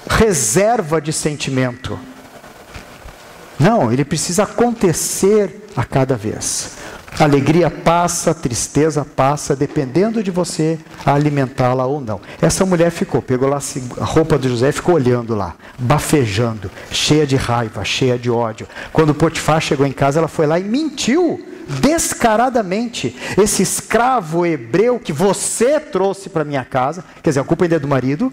reserva de sentimento. Não, ele precisa acontecer a cada vez. A alegria passa, a tristeza passa, dependendo de você alimentá-la ou não. Essa mulher pegou lá a roupa de José e ficou olhando lá, bafejando, cheia de raiva, cheia de ódio. Quando Potifar chegou em casa, ela foi lá e mentiu descaradamente. Esse escravo hebreu que você trouxe para minha casa, quer dizer, a culpa ainda é do marido,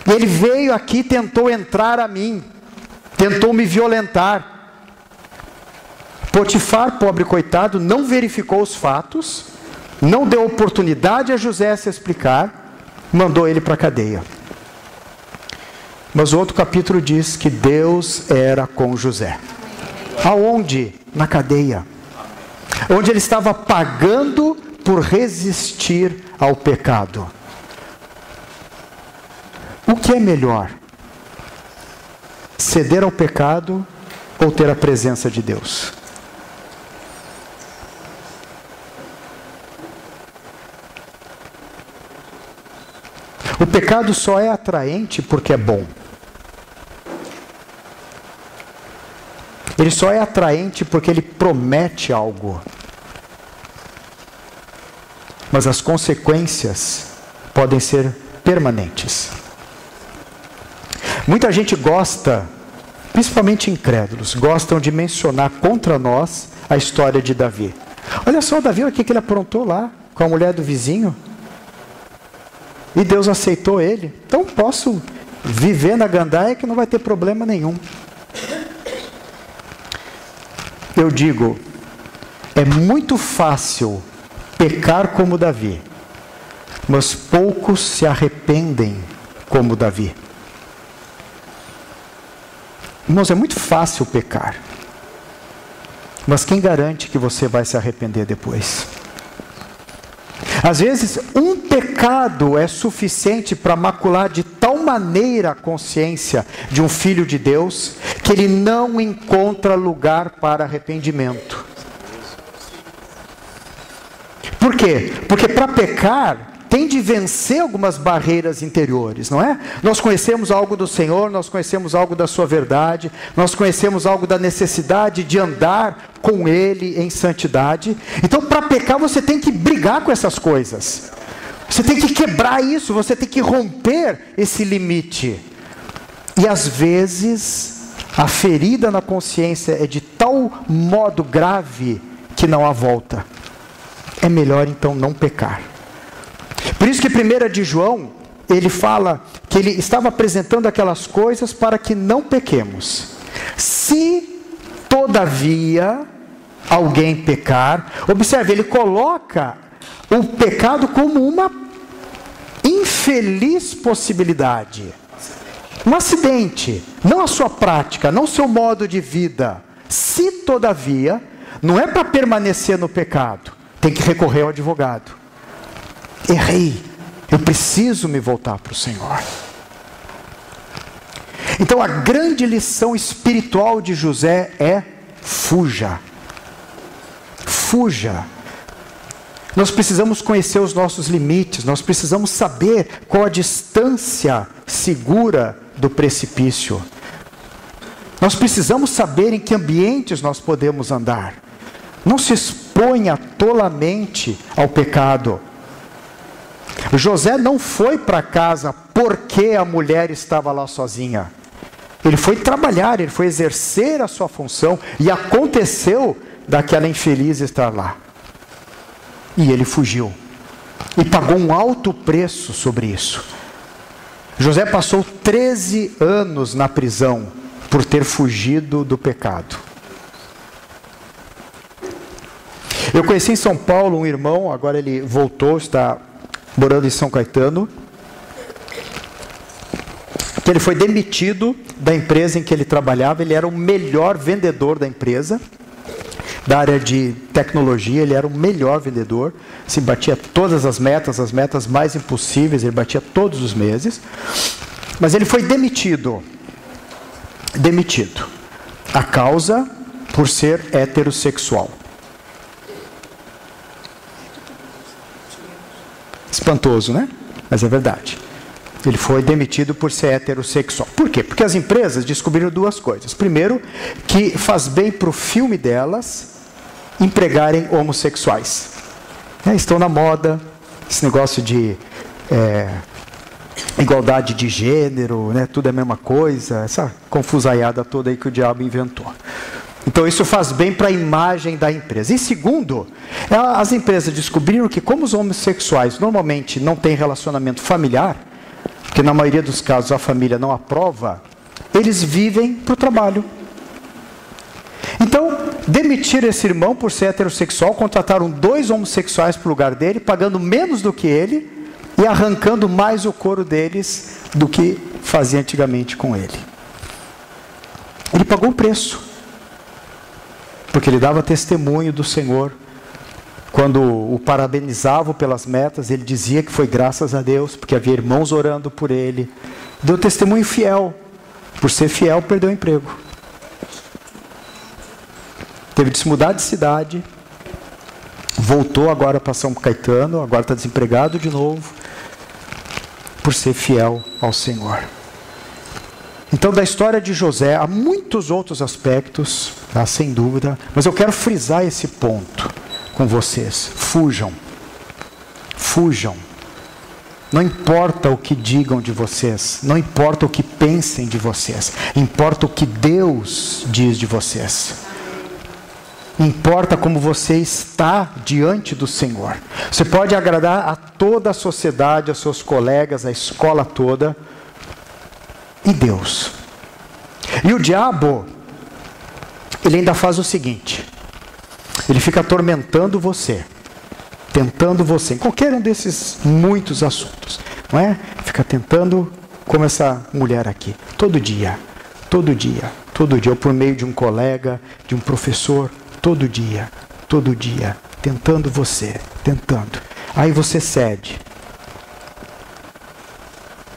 e ele veio aqui e tentou entrar a mim, tentou me violentar. Potifar, pobre coitado, não verificou os fatos, não deu oportunidade a José se explicar, mandou ele para a cadeia. Mas o outro capítulo diz que Deus era com José. Aonde? Na cadeia. Onde ele estava pagando por resistir ao pecado. O que é melhor? Ceder ao pecado ou ter a presença de Deus? O pecado só é atraente porque é bom. Ele só é atraente porque ele promete algo. Mas as consequências podem ser permanentes. Muita gente gosta, principalmente incrédulos, gostam de mencionar contra nós a história de Davi. Olha só, Davi, o que ele aprontou lá com a mulher do vizinho. E Deus aceitou ele. Então posso viver na gandaia que não vai ter problema nenhum. Eu digo, é muito fácil pecar como Davi, mas poucos se arrependem como Davi. Irmãos, é muito fácil pecar, mas quem garante que você vai se arrepender depois? Às vezes, um pecado é suficiente para macular de tal maneira a consciência de um filho de Deus, que ele não encontra lugar para arrependimento. Por quê? Porque para pecar, tem de vencer algumas barreiras interiores, não é? Nós conhecemos algo do Senhor, nós conhecemos algo da sua verdade, nós conhecemos algo da necessidade de andar com Ele em santidade. Então, para pecar, você tem que brigar com essas coisas. Você tem que quebrar isso, você tem que romper esse limite. E às vezes, a ferida na consciência é de tal modo grave que não há volta. É melhor então não pecar. Por isso que 1 de João, ele fala que ele estava apresentando aquelas coisas para que não pequemos. Se, todavia, alguém pecar, observe, ele coloca o pecado como uma infeliz possibilidade. Um acidente, não a sua prática, não o seu modo de vida. Se, todavia, não é para permanecer no pecado, tem que recorrer ao advogado. Errei, eu preciso me voltar para o Senhor. Então a grande lição espiritual de José é: fuja. Fuja. Nós precisamos conhecer os nossos limites, nós precisamos saber qual a distância segura do precipício. Nós precisamos saber em que ambientes nós podemos andar. Não se exponha tolamente ao pecado. José não foi para casa porque a mulher estava lá sozinha. Ele foi trabalhar, ele foi exercer a sua função, e aconteceu daquela infeliz estar lá. E ele fugiu. E pagou um alto preço sobre isso. José passou 13 anos na prisão por ter fugido do pecado. Eu conheci em São Paulo um irmão, agora ele voltou, está morando em São Caetano, que ele foi demitido da empresa em que ele trabalhava. Ele era o melhor vendedor da empresa, da área de tecnologia, ele era o melhor vendedor, se batia todas as metas mais impossíveis, ele batia todos os meses, mas ele foi demitido. A causa por ser heterossexual. Espantoso, né? Mas é verdade. Ele foi demitido por ser heterossexual. Por quê? Porque as empresas descobriram duas coisas. Primeiro, que faz bem para o filme delas empregarem homossexuais. Estão na moda, esse negócio de igualdade de gênero, né? Tudo é a mesma coisa, essa confusaiada toda aí que o diabo inventou. Então isso faz bem para a imagem da empresa. E segundo, as empresas descobriram que, como os homossexuais normalmente não têm relacionamento familiar, porque na maioria dos casos a família não aprova, eles vivem para o trabalho. Então, demitiram esse irmão por ser heterossexual, contrataram 2 homossexuais para o lugar dele, pagando menos do que ele e arrancando mais o couro deles do que fazia antigamente com ele. Ele pagou o preço, porque ele dava testemunho do Senhor. Quando o parabenizavam pelas metas, ele dizia que foi graças a Deus, porque havia irmãos orando por ele. Deu testemunho fiel. Por ser fiel, perdeu o emprego. Teve de se mudar de cidade. Voltou agora para São Caetano, agora está desempregado de novo. Por ser fiel ao Senhor. Então, da história de José, há muitos outros aspectos, tá? Sem dúvida. Mas eu quero frisar esse ponto com vocês. Fujam. Fujam. Não importa o que digam de vocês. Não importa o que pensem de vocês. Importa o que Deus diz de vocês. Importa como você está diante do Senhor. Você pode agradar a toda a sociedade, aos seus colegas, a escola toda. E Deus. E o diabo, ele ainda faz o seguinte. Ele fica atormentando você, tentando você, em qualquer um desses muitos assuntos, não é? Fica tentando, como essa mulher aqui, todo dia, ou por meio de um colega, de um professor, todo dia, tentando você, tentando. Aí você cede.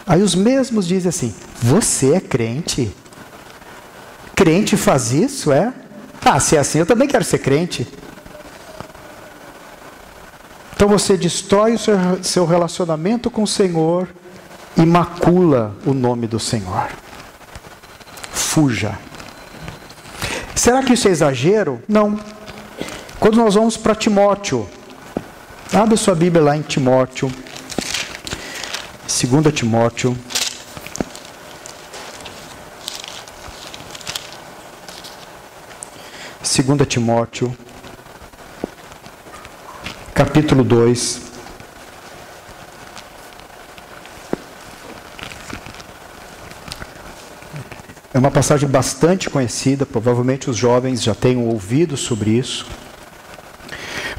Aí os mesmos dizem assim, você é crente? Crente faz isso, é? Ah, se é assim, eu também quero ser crente. Então você destrói o seu relacionamento com o Senhor e macula o nome do Senhor. Fuja. Será que isso é exagero? Não. Quando nós vamos para Timóteo, abre sua Bíblia lá em Timóteo, 2 Timóteo. Capítulo 2. É uma passagem bastante conhecida, provavelmente os jovens já tenham ouvido sobre isso.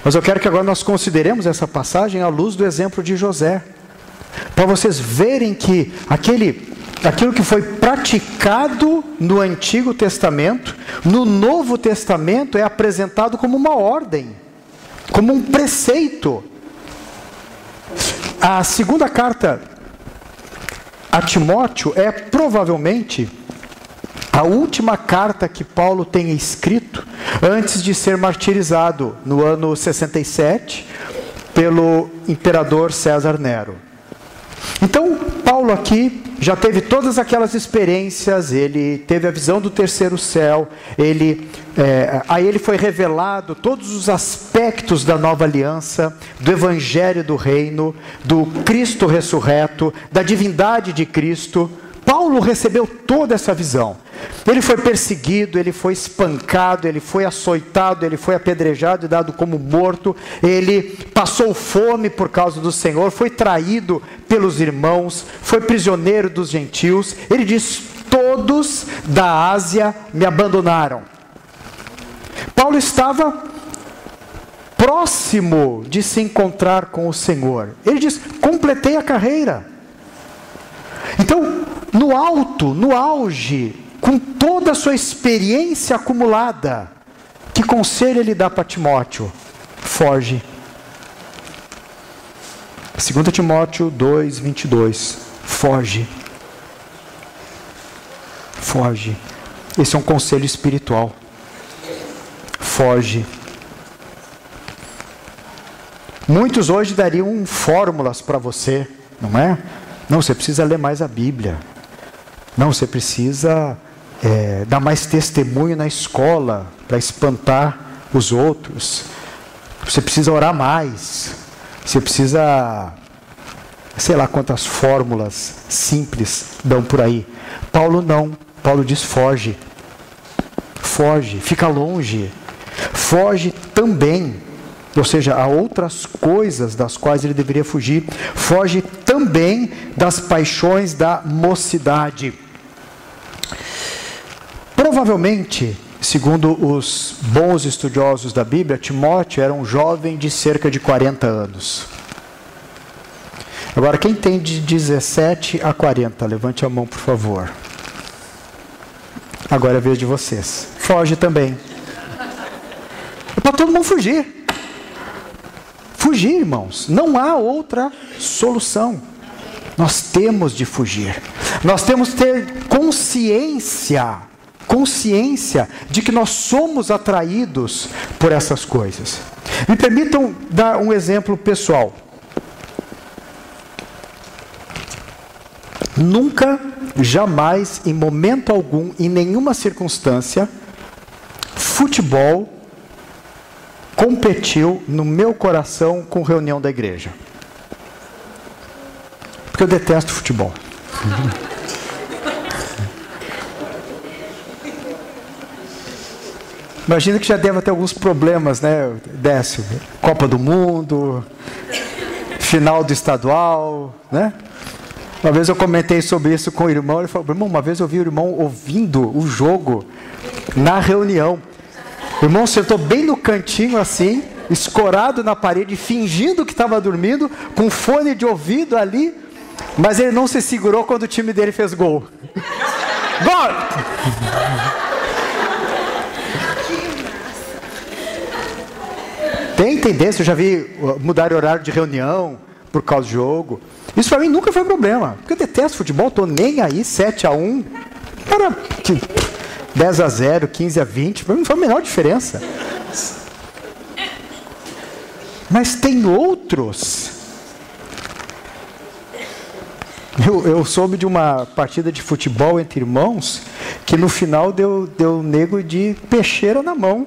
Mas eu quero que agora nós consideremos essa passagem à luz do exemplo de José. Para vocês verem que aquilo que foi praticado no Antigo Testamento, no Novo Testamento é apresentado como uma ordem, como um preceito. A segunda carta a Timóteo é provavelmente a última carta que Paulo tenha escrito antes de ser martirizado no ano 67 pelo imperador César Nero. Então, Paulo aqui já teve todas aquelas experiências, ele teve a visão do terceiro céu, a ele foi revelado todos os aspectos da nova aliança, do evangelho do reino, do Cristo ressurreto, da divindade de Cristo. Paulo recebeu toda essa visão. Ele foi perseguido, ele foi espancado, ele foi açoitado, ele foi apedrejado e dado como morto, ele passou fome por causa do Senhor, foi traído pelos irmãos, foi prisioneiro dos gentios. Ele diz, todos da Ásia me abandonaram. Paulo estava próximo de se encontrar com o Senhor. Ele diz, completei a carreira. Então, no alto, no auge, com toda a sua experiência acumulada, que conselho ele dá para Timóteo? Foge. 2 Timóteo 2, 22. Foge. Foge. Esse é um conselho espiritual. Foge. Muitos hoje dariam fórmulas para você, não é? Não, você precisa ler mais a Bíblia. Não, você precisa dar mais testemunho na escola para espantar os outros. Você precisa orar mais. Você precisa, sei lá quantas fórmulas simples dão por aí. Paulo não. Paulo diz foge. Foge, fica longe. Foge também. Ou seja, há outras coisas das quais ele deveria fugir. Foge também das paixões da mocidade. Provavelmente, Segundo os bons estudiosos da Bíblia, Timóteo era um jovem de cerca de 40 anos. Agora, quem tem de 17 a 40? Levante a mão, por favor. Agora é a vez de vocês. Foge também. É para todo mundo fugir. Fugir, irmãos. Não há outra solução. Nós temos de fugir. Nós temos que ter consciência de que nós somos atraídos por essas coisas. Me permitam dar um exemplo pessoal. Nunca, jamais, em momento algum, em nenhuma circunstância, futebol competiu no meu coração com reunião da igreja. Porque eu detesto futebol. Imagina que já deve ter alguns problemas, né? Décio, Copa do Mundo, final do estadual, né? Uma vez eu comentei sobre isso com o irmão, ele falou, irmão, uma vez eu vi o irmão ouvindo o jogo na reunião. O irmão sentou bem no cantinho assim, escorado na parede, fingindo que estava dormindo, com fone de ouvido ali, mas ele não se segurou quando o time dele fez gol. Gol! Tem tendência, eu já vi mudar o horário de reunião por causa do jogo. Isso para mim nunca foi problema, porque eu detesto futebol, estou nem aí, 7-1, para 10-0, 15-20, para mim não foi a menor diferença. Mas tem outros. Eu soube de uma partida de futebol entre irmãos, que no final deu nego de peixeira na mão.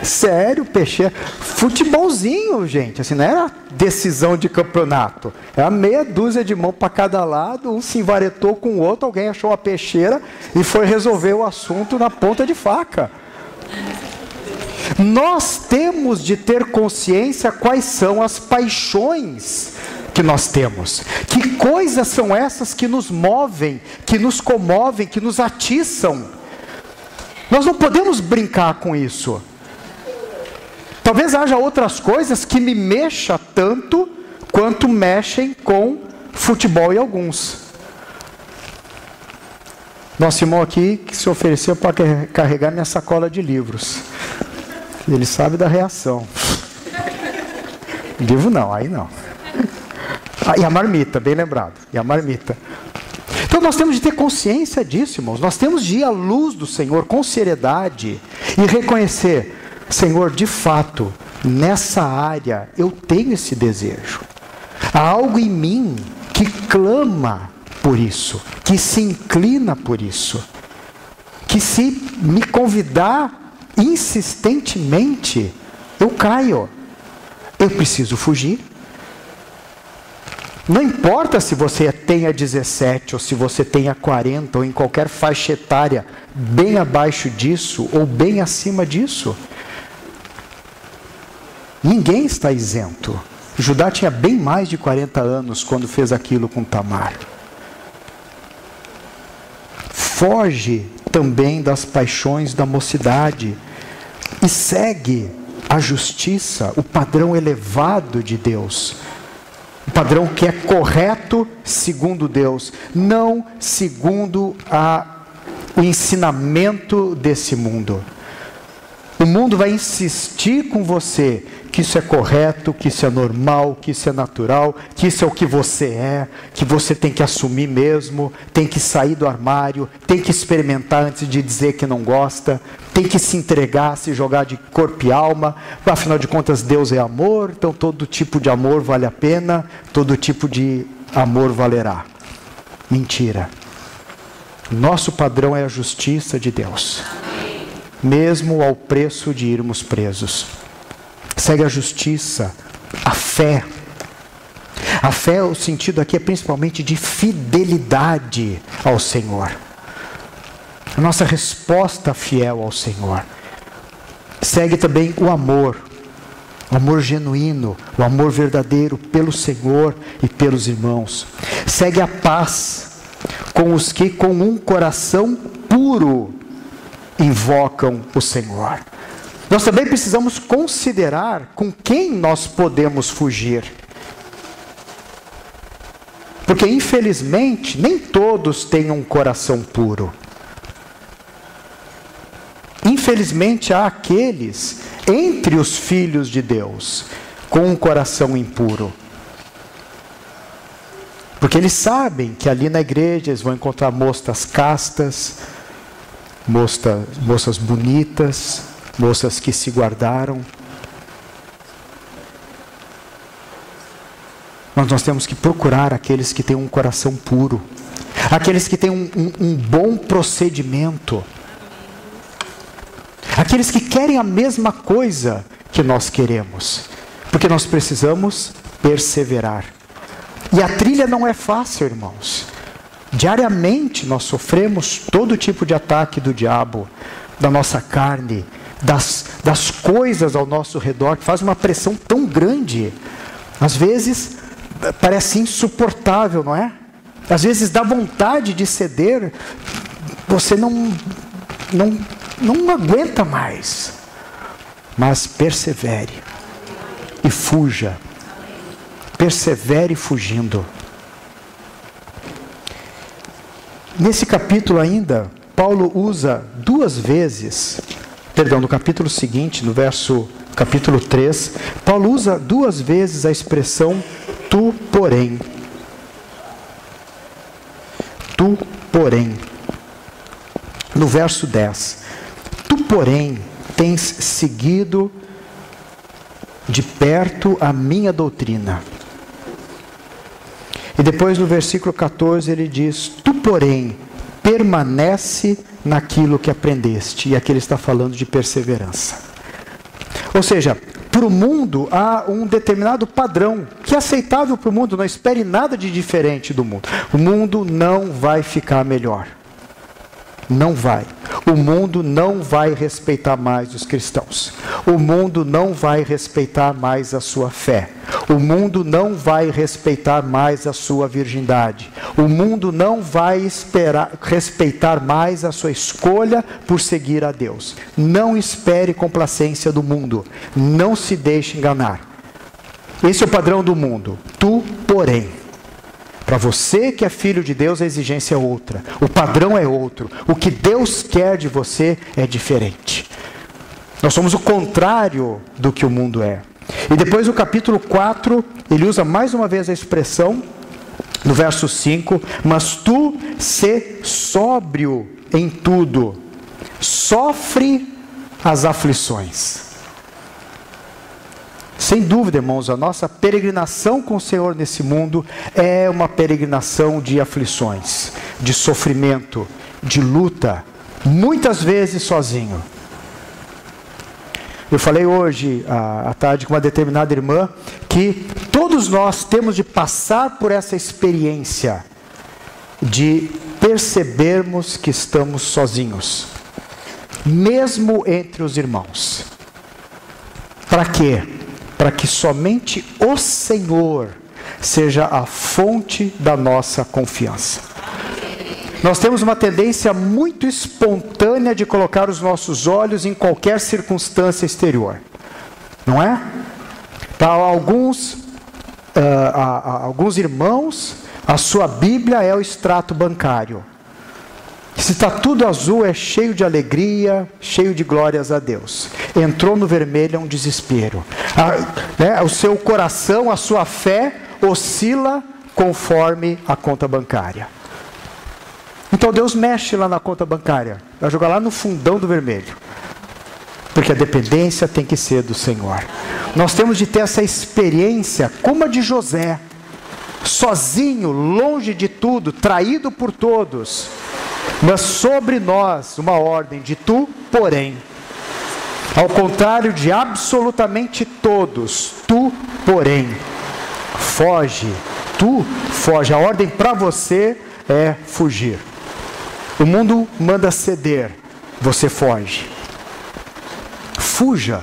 Sério, peixeira. Futebolzinho, gente. Assim, não era decisão de campeonato. Era meia dúzia de mão para cada lado. Um se envaretou com o outro. Alguém achou uma peixeira e foi resolver o assunto na ponta de faca. Nós temos de ter consciência quais são as paixões que nós temos. Que coisas são essas que nos movem, que nos comovem, que nos atiçam. Nós não podemos brincar com isso. Talvez haja outras coisas que me mexa tanto quanto mexem com futebol e alguns. Nosso irmão aqui que se ofereceu para carregar minha sacola de livros. Ele sabe da reação. Livro não, aí não. E a marmita, bem lembrado. E a marmita. Então nós temos de ter consciência disso, irmãos. Nós temos de ir à luz do Senhor com seriedade e reconhecer, Senhor, de fato, nessa área eu tenho esse desejo. Há algo em mim que clama por isso, que se inclina por isso, que se me convidar insistentemente, eu caio. Eu preciso fugir. Não importa se você tenha 17 ou se você tenha 40 ou em qualquer faixa etária bem abaixo disso ou bem acima disso. Ninguém está isento. Judá tinha bem mais de 40 anos quando fez aquilo com Tamar. Foge também das paixões da mocidade e segue a justiça, o padrão elevado de Deus. O padrão que é correto segundo Deus, não segundo o ensinamento desse mundo. O mundo vai insistir com você que isso é correto, que isso é normal, que isso é natural, que isso é o que você é, que você tem que assumir mesmo, tem que sair do armário, tem que experimentar antes de dizer que não gosta, tem que se entregar, se jogar de corpo e alma, afinal de contas Deus é amor, então todo tipo de amor vale a pena, todo tipo de amor valerá. Mentira. Nosso padrão é a justiça de Deus, mesmo ao preço de irmos presos. Segue a justiça, a fé. A fé, o sentido aqui é principalmente de fidelidade ao Senhor. A nossa resposta fiel ao Senhor. Segue também o amor genuíno, o amor verdadeiro pelo Senhor e pelos irmãos. Segue a paz, com com os que com um coração puro invocam o Senhor. Nós também precisamos considerar com quem nós podemos fugir. Porque, infelizmente, nem todos têm um coração puro. Infelizmente, há aqueles entre os filhos de Deus com um coração impuro. Porque eles sabem que ali na igreja eles vão encontrar moças castas, moças bonitas, moças que se guardaram. Mas nós temos que procurar aqueles que têm um coração puro, aqueles que têm um bom procedimento, aqueles que querem a mesma coisa que nós queremos, porque nós precisamos perseverar. E a trilha não é fácil, irmãos. Diariamente nós sofremos todo tipo de ataque do diabo, da nossa carne, das coisas ao nosso redor, que faz uma pressão tão grande. Às vezes parece insuportável, não é? Às vezes dá vontade de ceder, você não aguenta mais. Mas persevere e fuja. Persevere fugindo. Nesse capítulo ainda, Paulo usa duas vezes, no capítulo seguinte, no capítulo 3, Paulo usa duas vezes a expressão tu, porém. Tu, porém. No verso 10. Tu, porém, tens seguido de perto a minha doutrina. E depois no versículo 14 ele diz, tu, porém, permanece naquilo que aprendeste. E aqui ele está falando de perseverança. Ou seja, para o mundo há um determinado padrão que é aceitável para o mundo. Não espere nada de diferente do mundo. O mundo não vai ficar melhor. Não vai. O mundo não vai respeitar mais os cristãos. O mundo não vai respeitar mais a sua fé. O mundo não vai respeitar mais a sua virgindade. O mundo não vai respeitar mais a sua escolha por seguir a Deus. Não espere complacência do mundo. Não se deixe enganar. Esse é o padrão do mundo. Tu, porém. Para você que é filho de Deus, a exigência é outra. O padrão é outro. O que Deus quer de você é diferente. Nós somos o contrário do que o mundo é. E depois no capítulo 4, ele usa mais uma vez a expressão, no verso 5, mas tu sê sóbrio em tudo, sofre as aflições. Sem dúvida, irmãos, a nossa peregrinação com o Senhor nesse mundo é uma peregrinação de aflições, de sofrimento, de luta, muitas vezes sozinho. Eu falei hoje à tarde com uma determinada irmã que todos nós temos de passar por essa experiência de percebermos que estamos sozinhos, mesmo entre os irmãos. Para quê? Para que somente o Senhor seja a fonte da nossa confiança. Nós temos uma tendência muito espontânea de colocar os nossos olhos em qualquer circunstância exterior. Não é? Para alguns irmãos, a sua Bíblia é o extrato bancário. Se está tudo azul, é cheio de alegria, cheio de glórias a Deus. Entrou no vermelho, é um desespero. O seu coração, a sua fé, oscila conforme a conta bancária. Então Deus mexe lá na conta bancária, vai jogar lá no fundão do vermelho. Porque a dependência tem que ser do Senhor. Nós temos de ter essa experiência, como a de José, sozinho, longe de tudo, traído por todos. Mas sobre nós uma ordem de tu, porém. Ao contrário de absolutamente todos, tu, porém, foge. Tu foge. A ordem para você é fugir. O mundo manda ceder, você foge. Fuja.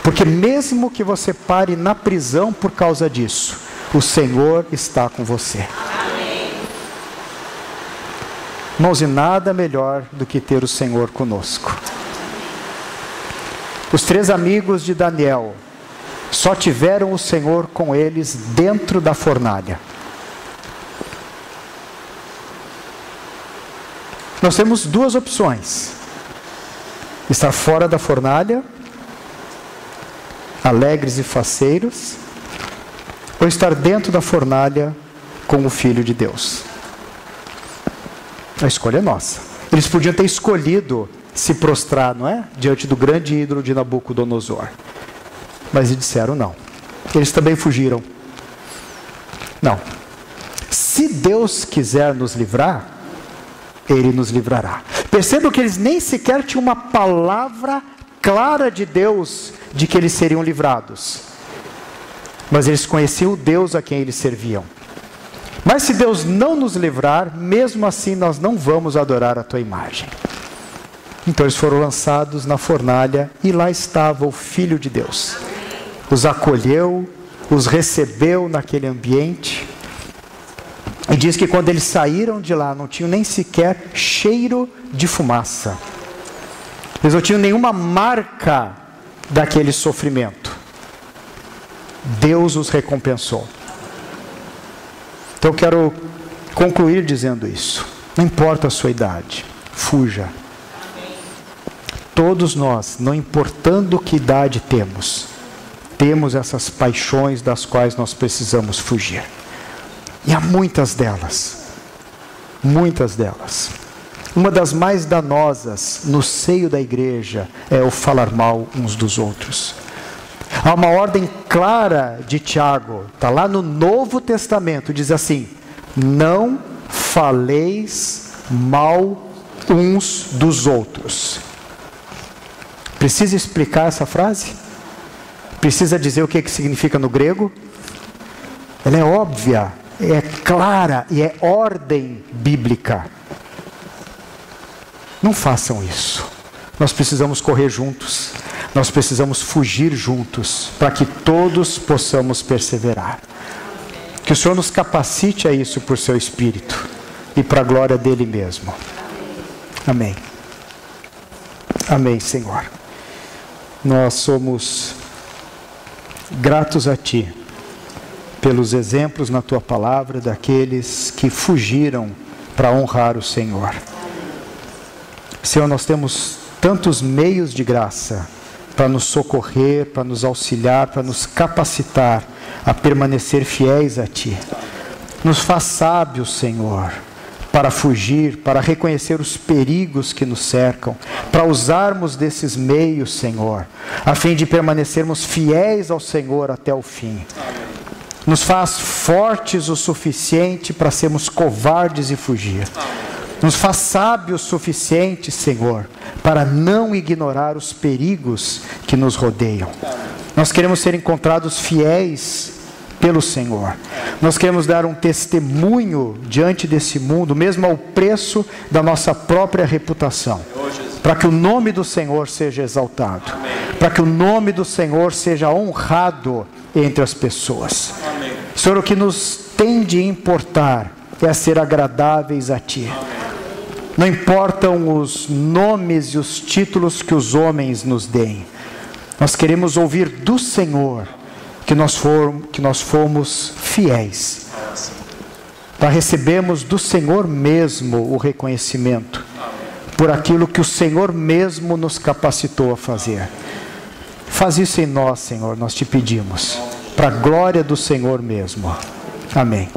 Porque mesmo que você pare na prisão por causa disso, o Senhor está com você. Irmãos, e nada melhor do que ter o Senhor conosco. Os 3 amigos de Daniel só tiveram o Senhor com eles dentro da fornalha. Nós temos 2 opções: estar fora da fornalha, alegres e faceiros, ou estar dentro da fornalha com o Filho de Deus. A escolha é nossa. Eles podiam ter escolhido se prostrar, não é? Diante do grande ídolo de Nabucodonosor. Mas eles disseram não. Eles também fugiram. Não. Se Deus quiser nos livrar, Ele nos livrará. Percebam que eles nem sequer tinham uma palavra clara de Deus de que eles seriam livrados. Mas eles conheciam o Deus a quem eles serviam. Mas se Deus não nos livrar, mesmo assim nós não vamos adorar a tua imagem. Então eles foram lançados na fornalha e lá estava o Filho de Deus. Os acolheu, os recebeu naquele ambiente. E diz que quando eles saíram de lá, não tinham nem sequer cheiro de fumaça. Eles não tinham nenhuma marca daquele sofrimento. Deus os recompensou. Então eu quero concluir dizendo isso. Não importa a sua idade, fuja. Todos nós, não importando que idade temos, temos essas paixões das quais nós precisamos fugir. E há muitas delas. Muitas delas. Uma das mais danosas no seio da igreja é o falar mal uns dos outros. Há uma ordem clara de Tiago, está lá no Novo Testamento, diz assim: não faleis mal uns dos outros. Precisa explicar essa frase? Precisa dizer o que significa no grego? Ela é óbvia, é clara e é ordem bíblica. Não façam isso. Nós precisamos correr juntos. Nós precisamos fugir juntos, para que todos possamos perseverar. Que o Senhor nos capacite a isso por seu Espírito e para a glória dele mesmo. Amém. Amém, Senhor. Nós somos gratos a Ti pelos exemplos na Tua palavra daqueles que fugiram para honrar o Senhor. Senhor, nós temos tantos meios de graça para nos socorrer, para nos auxiliar, para nos capacitar a permanecer fiéis a Ti. Nos faz sábios, Senhor, para fugir, para reconhecer os perigos que nos cercam, para usarmos desses meios, Senhor, a fim de permanecermos fiéis ao Senhor até o fim. Nos faz fortes o suficiente para sermos covardes e fugir. Nos faz sábios o suficiente, Senhor, para não ignorar os perigos que nos rodeiam. Nós queremos ser encontrados fiéis pelo Senhor. Nós queremos dar um testemunho diante desse mundo, mesmo ao preço da nossa própria reputação, para que o nome do Senhor seja exaltado, para que o nome do Senhor seja honrado entre as pessoas. Senhor, o que nos tem de importar é ser agradáveis a Ti. Não importam os nomes e os títulos que os homens nos deem. Nós queremos ouvir do Senhor que nós fomos fiéis, para recebermos do Senhor mesmo o reconhecimento por aquilo que o Senhor mesmo nos capacitou a fazer. Faz isso em nós, Senhor, nós te pedimos, para a glória do Senhor mesmo. Amém.